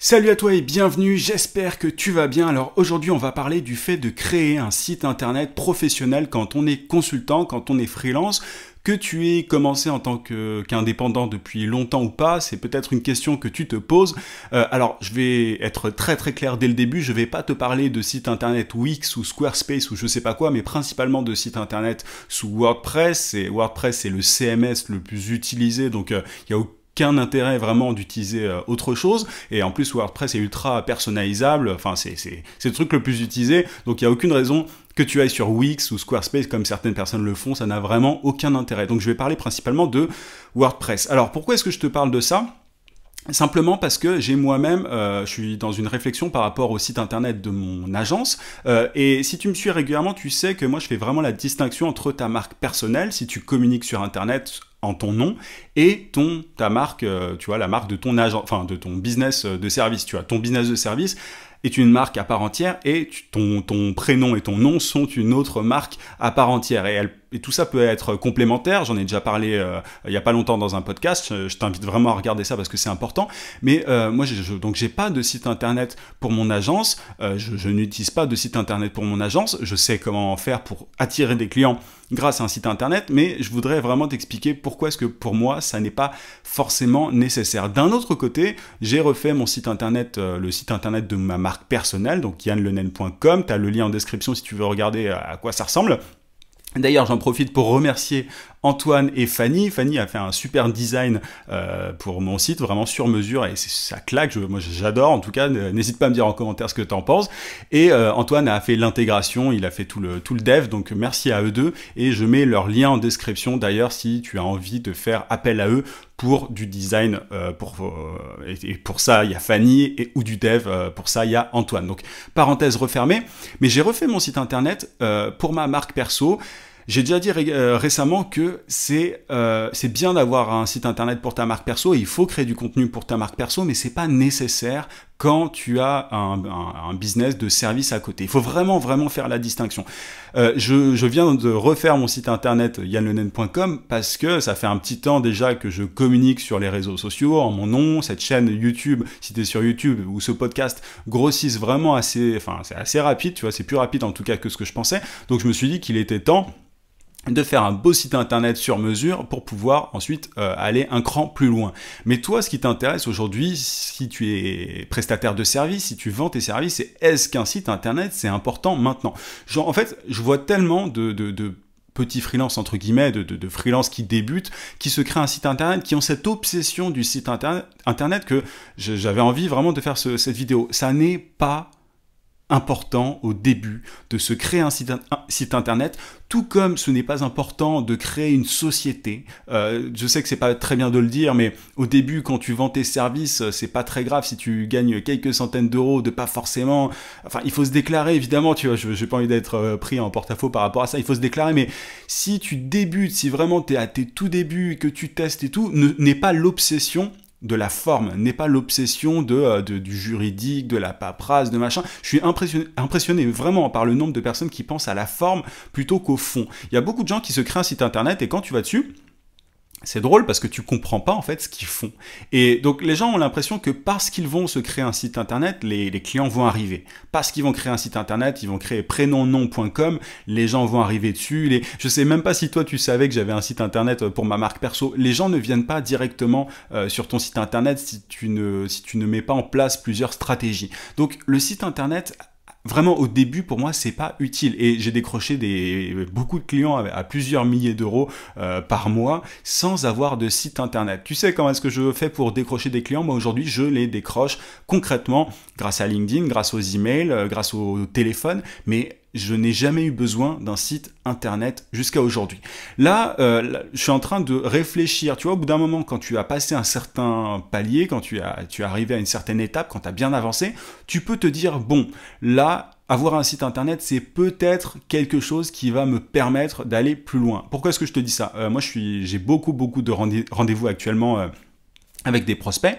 Salut à toi et bienvenue, j'espère que tu vas bien. Alors aujourd'hui on va parler du fait de créer un site internet professionnel quand on est consultant, quand on est freelance. Que tu aies commencé en tant qu'indépendant depuis longtemps ou pas, c'est peut-être une question que tu te poses. Alors je vais être très clair dès le début, je vais pas te parler de site internet Wix ou Squarespace ou je sais pas quoi, mais principalement de sites internet sous WordPress. Et WordPress c'est le CMS le plus utilisé, donc il y a aucun intérêt vraiment d'utiliser autre chose, et en plus WordPress est ultra personnalisable, enfin c'est le truc le plus utilisé, donc il n'y a aucune raison que tu ailles sur Wix ou Squarespace comme certaines personnes le font, ça n'a vraiment aucun intérêt. Donc je vais parler principalement de WordPress. Alors pourquoi est-ce que je te parle de ça ? Simplement parce que j'ai moi-même, je suis dans une réflexion par rapport au site internet de mon agence, et si tu me suis régulièrement, tu sais que moi je fais vraiment la distinction entre ta marque personnelle, si tu communiques sur internet en ton nom, et ta marque, tu vois, la marque de ton agent, enfin de ton business de service, tu vois, ton business de service est une marque à part entière, et ton prénom et ton nom sont une autre marque à part entière, et tout ça peut être complémentaire. J'en ai déjà parlé il y a pas longtemps dans un podcast, je t'invite vraiment à regarder ça parce que c'est important, mais moi donc j'ai pas de site internet pour mon agence, je n'utilise pas de site internet pour mon agence, je sais comment faire pour attirer des clients grâce à un site internet, mais je voudrais vraiment t'expliquer pourquoi est-ce que pour moi ça n'est pas forcément nécessaire. D'un autre côté, j'ai refait mon site internet, le site internet de ma marque personnelle, donc yanlenen.com, tu as le lien en description si tu veux regarder à quoi ça ressemble. D'ailleurs, j'en profite pour remercier Antoine et Fanny. Fanny a fait un super design pour mon site, vraiment sur mesure, et ça claque, moi j'adore. En tout cas, n'hésite pas à me dire en commentaire ce que tu en penses. Et Antoine a fait l'intégration, il a fait tout le dev, donc merci à eux deux, et je mets leur lien en description d'ailleurs si tu as envie de faire appel à eux pour du design, et pour ça il y a Fanny, ou du dev, pour ça il y a Antoine. Donc parenthèse refermée, mais j'ai refait mon site internet pour ma marque perso. J'ai déjà dit récemment que c'est bien d'avoir un site internet pour ta marque perso, et il faut créer du contenu pour ta marque perso, mais c'est pas nécessaire quand tu as un business de service à côté. Il faut vraiment faire la distinction. Je viens de refaire mon site internet yanlenen.com parce que ça fait un petit temps déjà que je communique sur les réseaux sociaux en mon nom. Cette chaîne YouTube, si tu es sur YouTube, ou ce podcast grossissent vraiment c'est assez rapide, tu vois, c'est plus rapide en tout cas que ce que je pensais. Donc je me suis dit qu'il était temps de faire un beau site internet sur mesure pour pouvoir ensuite aller un cran plus loin. Mais toi, ce qui t'intéresse aujourd'hui, si tu es prestataire de service, si tu vends tes services, c'est est-ce qu'un site internet, c'est important maintenant ? Genre, en fait, je vois tellement de petits freelances, entre guillemets, de freelances qui débutent, qui se créent un site internet, qui ont cette obsession du site internet que j'avais envie vraiment de faire cette vidéo. Ça n'est pas important au début de se créer un site internet, tout comme ce n'est pas important de créer une société. Je sais que c'est pas très bien de le dire, mais au début, quand tu vends tes services, c'est pas très grave si tu gagnes quelques centaines d'euros, de pas forcément. Enfin, il faut se déclarer évidemment. Tu vois, j'ai pas envie d'être pris en porte-à-faux par rapport à ça. Il faut se déclarer, mais si tu débutes, si vraiment t'es à tes tout débuts et que tu testes et tout, n'est pas l'obsession de la forme, n'est pas l'obsession du juridique, de la paperasse, de machin. Je suis impressionné vraiment par le nombre de personnes qui pensent à la forme plutôt qu'au fond. Il y a beaucoup de gens qui se créent un site internet et quand tu vas dessus, c'est drôle parce que tu comprends pas en fait ce qu'ils font. Et donc les gens ont l'impression que parce qu'ils vont se créer un site internet, les clients vont arriver. Parce qu'ils vont créer un site internet, ils vont créer prénomnom.com, les gens vont arriver dessus. Je sais même pas si toi tu savais que j'avais un site internet pour ma marque perso. Les gens ne viennent pas directement sur ton site internet si tu ne mets pas en place plusieurs stratégies. Donc le site internet, vraiment au début pour moi c'est pas utile, et j'ai décroché beaucoup de clients à plusieurs milliers d'euros par mois sans avoir de site internet. Tu sais comment est-ce que je fais pour décrocher des clients ? Moi aujourd'hui je les décroche concrètement grâce à LinkedIn, grâce aux emails, grâce au téléphone, mais je n'ai jamais eu besoin d'un site internet jusqu'à aujourd'hui. Là, je suis en train de réfléchir. Tu vois, au bout d'un moment, quand tu as passé un certain palier, quand tu es arrivé à une certaine étape, quand tu as bien avancé, tu peux te dire, bon, là, avoir un site internet, c'est peut-être quelque chose qui va me permettre d'aller plus loin. Pourquoi est-ce que je te dis ça ? Moi, j'ai beaucoup de rendez-vous actuellement avec des prospects,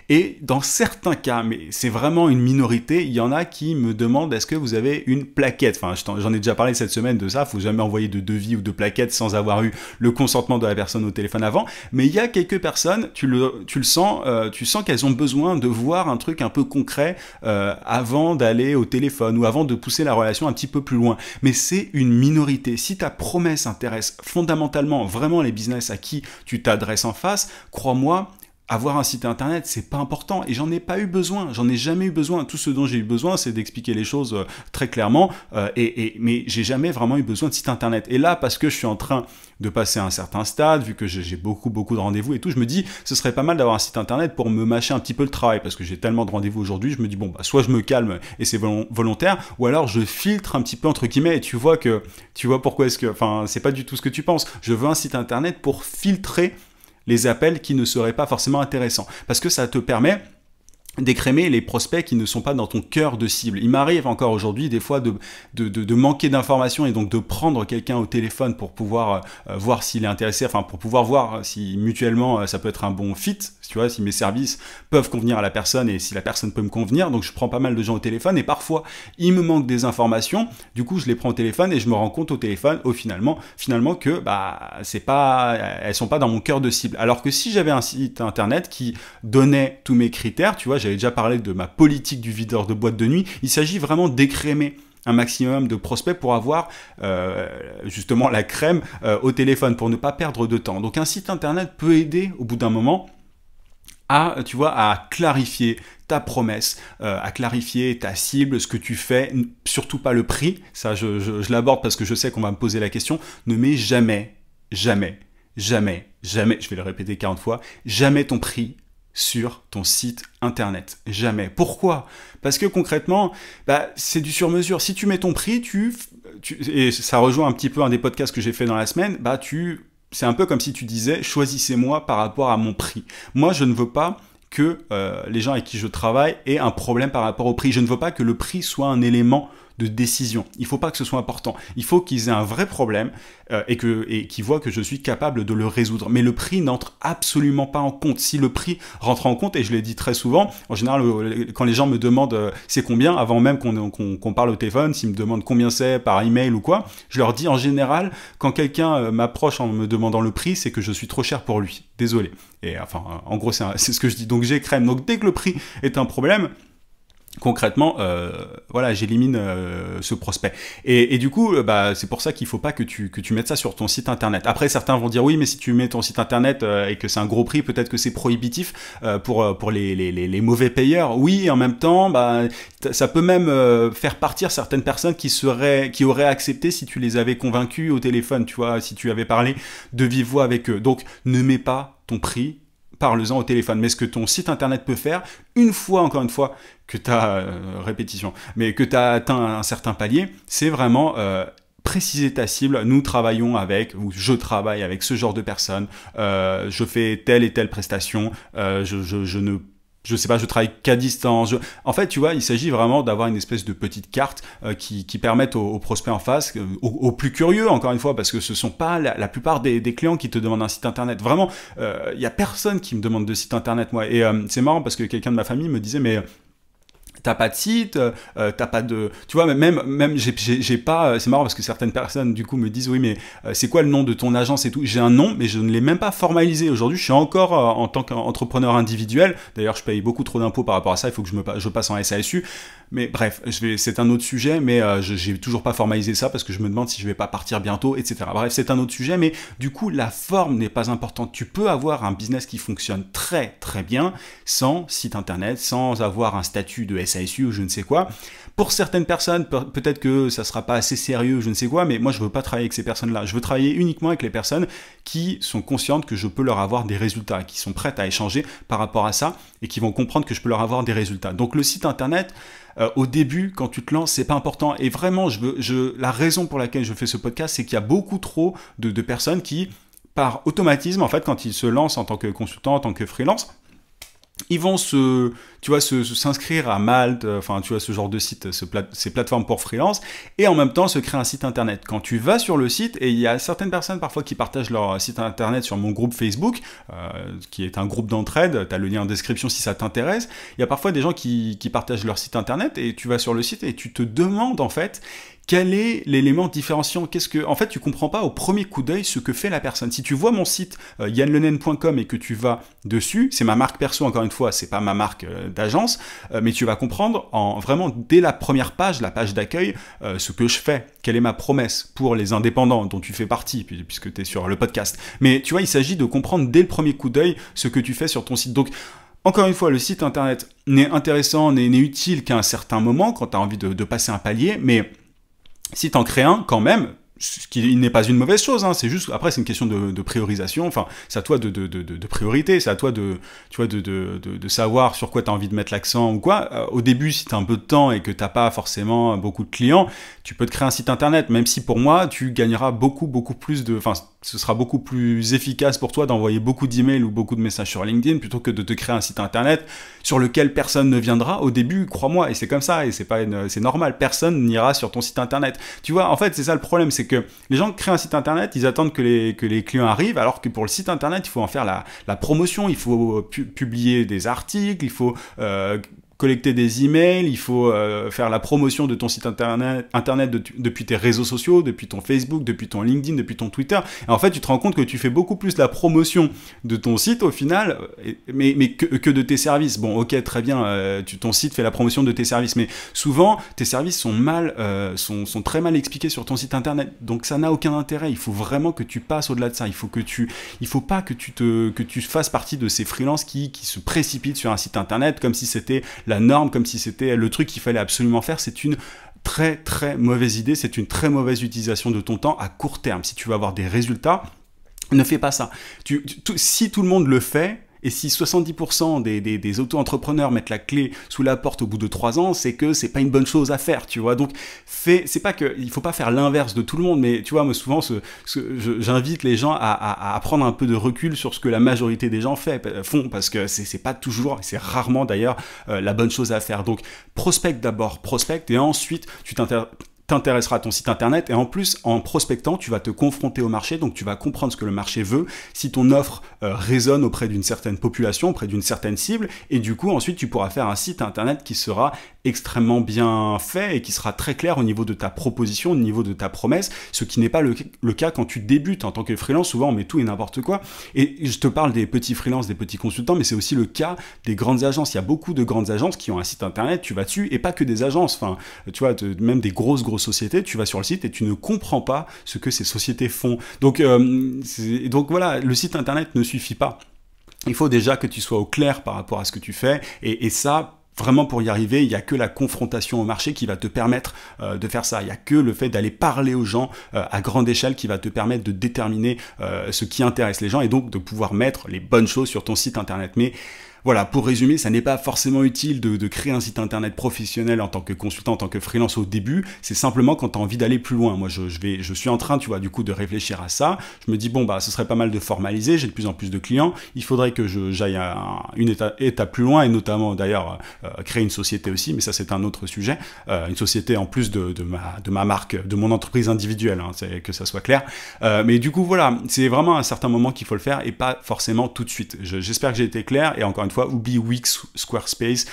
et dans certains cas, mais c'est vraiment une minorité, il y en a qui me demandent est-ce que vous avez une plaquette. Enfin, j'en ai déjà parlé cette semaine de ça, faut jamais envoyer de devis ou de plaquettes sans avoir eu le consentement de la personne au téléphone avant, mais il y a quelques personnes, tu le sens, tu sens qu'elles ont besoin de voir un truc un peu concret avant d'aller au téléphone ou avant de pousser la relation un petit peu plus loin. Mais c'est une minorité. Si ta promesse intéresse fondamentalement vraiment les business à qui tu t'adresses en face, crois-moi, avoir un site internet, c'est pas important, et j'en ai pas eu besoin, j'en ai jamais eu besoin. Tout ce dont j'ai eu besoin, c'est d'expliquer les choses très clairement, mais j'ai jamais vraiment eu besoin de site internet. Et là, parce que je suis en train de passer à un certain stade, vu que j'ai beaucoup de rendez-vous et tout, je me dis, ce serait pas mal d'avoir un site internet pour me mâcher un petit peu le travail, parce que j'ai tellement de rendez-vous aujourd'hui, je me dis, bon, bah, soit je me calme et c'est volontaire, ou alors je filtre un petit peu entre guillemets, et tu vois pourquoi est-ce que, enfin, c'est pas du tout ce que tu penses. Je veux un site internet pour filtrer les appels qui ne seraient pas forcément intéressants. Parce que ça te permet d'écrémer les prospects qui ne sont pas dans ton cœur de cible. Il m'arrive encore aujourd'hui des fois de manquer d'informations et donc de prendre quelqu'un au téléphone pour pouvoir voir s'il est intéressé, enfin pour pouvoir voir si mutuellement ça peut être un bon fit, tu vois, si mes services peuvent convenir à la personne et si la personne peut me convenir. Donc je prends pas mal de gens au téléphone et parfois il me manque des informations, du coup je les prends au téléphone et je me rends compte au téléphone finalement que elles sont pas dans mon cœur de cible. Alors que si j'avais un site internet qui donnait tous mes critères, tu vois, j'avais déjà parlé de ma politique du videur de boîte de nuit, il s'agit vraiment d'écrémer un maximum de prospects pour avoir justement la crème au téléphone, pour ne pas perdre de temps. Donc un site internet peut aider au bout d'un moment à clarifier ta promesse, à clarifier ta cible, ce que tu fais, surtout pas le prix. Ça, je l'aborde parce que je sais qu'on va me poser la question. Ne mets jamais, je vais le répéter 40 fois, jamais ton prix sur ton site internet. Jamais. Pourquoi ? Parce que concrètement, c'est du sur-mesure. Si tu mets ton prix, et ça rejoint un petit peu un des podcasts que j'ai fait dans la semaine, c'est un peu comme si tu disais, choisissez-moi par rapport à mon prix. Moi, je ne veux pas que les gens avec qui je travaille aient un problème par rapport au prix. Je ne veux pas que le prix soit un élément de décision. Il ne faut pas que ce soit important. Il faut qu'ils aient un vrai problème et qu'ils voient que je suis capable de le résoudre. Mais le prix n'entre absolument pas en compte. Si le prix rentre en compte, et je l'ai dit très souvent, en général, quand les gens me demandent c'est combien, avant même qu'on parle au téléphone, s'ils me demandent combien c'est par email ou quoi, je leur dis en général, quand quelqu'un m'approche en me demandant le prix, c'est que je suis trop cher pour lui. Désolé. Et enfin, en gros, c'est ce que je dis. Donc j'écrème. Donc dès que le prix est un problème, concrètement, j'élimine ce prospect. Et du coup, c'est pour ça qu'il faut pas que tu mettes ça sur ton site internet. Après, certains vont dire oui, mais si tu mets ton site internet et que c'est un gros prix, peut-être que c'est prohibitif pour les mauvais payeurs. Oui, en même temps, ça peut même faire partir certaines personnes qui auraient accepté si tu les avais convaincus au téléphone, tu vois, si tu avais parlé de vive voix avec eux. Donc, ne mets pas ton prix, parle-en au téléphone. Mais ce que ton site internet peut faire, encore une fois, que tu as que tu as atteint un certain palier, c'est vraiment préciser ta cible. Nous travaillons ou je travaille avec ce genre de personnes, je fais telle et telle prestation, je sais pas, je travaille qu'à distance. En fait, tu vois, il s'agit vraiment d'avoir une espèce de petite carte qui permette aux prospects en face, aux plus curieux, encore une fois, parce que ce sont pas la plupart des clients qui te demandent un site internet. Vraiment, il y a personne qui me demande de site internet, moi. Et c'est marrant parce que quelqu'un de ma famille me disait, mais t'as pas de site, t'as pas de, tu vois, même j'ai pas, c'est marrant parce que certaines personnes du coup me disent oui, mais c'est quoi le nom de ton agence et tout. J'ai un nom, mais je ne l'ai même pas formalisé. Aujourd'hui, je suis encore en tant qu'entrepreneur individuel. D'ailleurs, je paye beaucoup trop d'impôts par rapport à ça. Il faut que je passe en SASU. Mais bref, c'est un autre sujet, mais j'ai toujours pas formalisé ça parce que je me demande si je vais pas partir bientôt, etc. Bref, c'est un autre sujet, mais du coup, la forme n'est pas importante. Tu peux avoir un business qui fonctionne très très bien sans site internet, sans avoir un statut de SASU ou je ne sais quoi. Pour certaines personnes, peut-être que ça sera pas assez sérieux, je ne sais quoi, mais moi je veux pas travailler avec ces personnes-là. Je veux travailler uniquement avec les personnes qui sont conscientes que je peux leur avoir des résultats, qui sont prêtes à échanger par rapport à ça et qui vont comprendre que je peux leur avoir des résultats. Donc le site internet, au début, quand tu te lances, c'est pas important. Et vraiment, la raison pour laquelle je fais ce podcast, c'est qu'il y a beaucoup trop de personnes qui, par automatisme, en fait, quand ils se lancent en tant que consultant, en tant que freelance, ils vont s'inscrire à Malte, enfin, tu vois, ce genre de site, ces plateformes pour freelance, et en même temps se créer un site internet. Quand tu vas sur le site, et il y a certaines personnes parfois qui partagent leur site internet sur mon groupe Facebook, qui est un groupe d'entraide, tu as le lien en description si ça t'intéresse, il y a parfois des gens qui partagent leur site internet, et tu vas sur le site et tu te demandes en fait, quel est l'élément différenciant? En fait, tu comprends pas au premier coup d'œil ce que fait la personne. Si tu vois mon site yanlenen.com et que tu vas dessus, c'est ma marque perso encore une fois, c'est pas ma marque d'agence, mais tu vas comprendre vraiment dès la première page, la page d'accueil, ce que je fais, quelle est ma promesse pour les indépendants dont tu fais partie, puisque tu es sur le podcast. Mais tu vois, il s'agit de comprendre dès le premier coup d'œil ce que tu fais sur ton site. Donc, encore une fois, le site internet n'est intéressant, n'est utile qu'à un certain moment, quand tu as envie de passer un palier, mais si t'en crées un, quand même, ce qui n'est pas une mauvaise chose, hein, c'est juste, après c'est une question de priorisation, enfin, c'est à toi de priorité, c'est à toi de savoir sur quoi t'as envie de mettre l'accent ou quoi. Au début, si t'as un peu de temps et que t'as pas forcément beaucoup de clients, tu peux te créer un site internet, même si pour moi, tu gagneras beaucoup plus enfin, ce sera beaucoup plus efficace pour toi d'envoyer beaucoup d'emails ou beaucoup de messages sur LinkedIn plutôt que de te créer un site internet sur lequel personne ne viendra. Au début, crois-moi, et c'est comme ça, et c'est normal, personne n'ira sur ton site internet. Tu vois, en fait, c'est ça le problème, c'est que les gens créent un site internet, ils attendent que les clients arrivent, alors que pour le site internet, il faut en faire la promotion, il faut publier des articles, il faut collecter des emails, il faut faire la promotion de ton site internet depuis tes réseaux sociaux, depuis ton Facebook, depuis ton LinkedIn, depuis ton Twitter. Et en fait, tu te rends compte que tu fais beaucoup plus la promotion de ton site au final, mais que de tes services. Bon, ok, très bien, ton site fait la promotion de tes services, mais souvent, tes services sont très mal expliqués sur ton site internet. Donc ça n'a aucun intérêt. Il faut vraiment que tu passes au-delà de ça. Il faut pas que tu fasses partie de ces freelances qui se précipitent sur un site internet comme si c'était la norme, comme si c'était le truc qu'il fallait absolument faire. C'est une très mauvaise idée, c'est une très mauvaise utilisation de ton temps à court terme. Si tu veux avoir des résultats, ne fais pas ça. Si tout le monde le fait, et si 70% des auto-entrepreneurs mettent la clé sous la porte au bout de 3 ans, c'est que c'est pas une bonne chose à faire, tu vois. Donc, c'est pas que, il faut pas faire l'inverse de tout le monde, mais tu vois, moi, souvent, j'invite les gens à prendre un peu de recul sur ce que la majorité des gens font, parce que c'est pas toujours, c'est rarement d'ailleurs, la bonne chose à faire. Donc, prospecte d'abord, et ensuite, tu t'intéresseras à ton site internet, et en plus, en prospectant, tu vas te confronter au marché, donc tu vas comprendre ce que le marché veut, si ton offre résonne auprès d'une certaine population, auprès d'une certaine cible, et du coup, ensuite, tu pourras faire un site internet qui sera extrêmement bien fait et qui sera très clair au niveau de ta proposition, au niveau de ta promesse, ce qui n'est pas le cas quand tu débutes en tant que freelance. Souvent, on met tout et n'importe quoi, et je te parle des petits freelances, des petits consultants, mais c'est aussi le cas des grandes agences. Il y a beaucoup de grandes agences qui ont un site internet, tu vas dessus, et pas que des agences, enfin, tu vois, même des grosses sociétés, tu vas sur le site et tu ne comprends pas ce que ces sociétés font. Donc voilà, le site internet ne suffit pas. Il faut déjà que tu sois au clair par rapport à ce que tu fais, et ça, vraiment, pour y arriver, il n'y a que la confrontation au marché qui va te permettre de faire ça. Il n'y a que le fait d'aller parler aux gens à grande échelle qui va te permettre de déterminer ce qui intéresse les gens, et donc de pouvoir mettre les bonnes choses sur ton site internet. Mais voilà, pour résumer, ça n'est pas forcément utile de créer un site internet professionnel en tant que consultant, en tant que freelance au début. C'est simplement quand tu as envie d'aller plus loin. Moi, je suis en train, tu vois, du coup, de réfléchir à ça. Je me dis, bon, bah, ce serait pas mal de formaliser. J'ai de plus en plus de clients. Il faudrait que j'aille une étape plus loin, et notamment, d'ailleurs, créer une société aussi. Mais ça, c'est un autre sujet. Une société en plus de ma marque, de mon entreprise individuelle, hein, que ça soit clair. Mais du coup, voilà, c'est vraiment à un certain moment qu'il faut le faire, et pas forcément tout de suite. J'espère que j'ai été clair, et encore une fois, oublie Wix, Squarespace,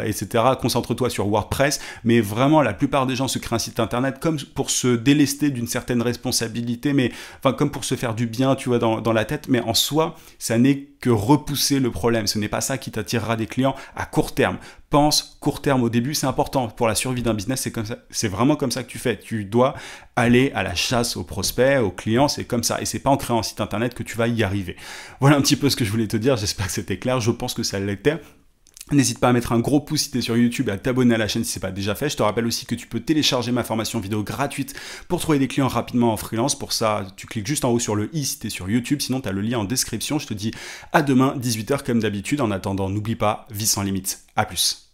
etc. Concentre-toi sur WordPress, mais vraiment, la plupart des gens se créent un site internet comme pour se délester d'une certaine responsabilité, mais enfin, comme pour se faire du bien, tu vois, dans la tête, mais en soi, ça n'est que repousser le problème. Ce n'est pas ça qui t'attirera des clients à court terme. Pense court terme au début, c'est important pour la survie d'un business. C'est comme ça, c'est vraiment comme ça que tu fais. Tu dois aller à la chasse aux prospects, aux clients, c'est comme ça, et c'est pas en créant un site internet que tu vas y arriver. Voilà un petit peu ce que je voulais te dire. J'espère que c'était clair. Je pense que ça l'était. N'hésite pas à mettre un gros pouce si tu es sur YouTube et à t'abonner à la chaîne si ce n'est pas déjà fait. Je te rappelle aussi que tu peux télécharger ma formation vidéo gratuite pour trouver des clients rapidement en freelance. Pour ça, tu cliques juste en haut sur le i si tu es sur YouTube. Sinon, tu as le lien en description. Je te dis à demain, 18h comme d'habitude. En attendant, n'oublie pas, vie sans limite. À plus.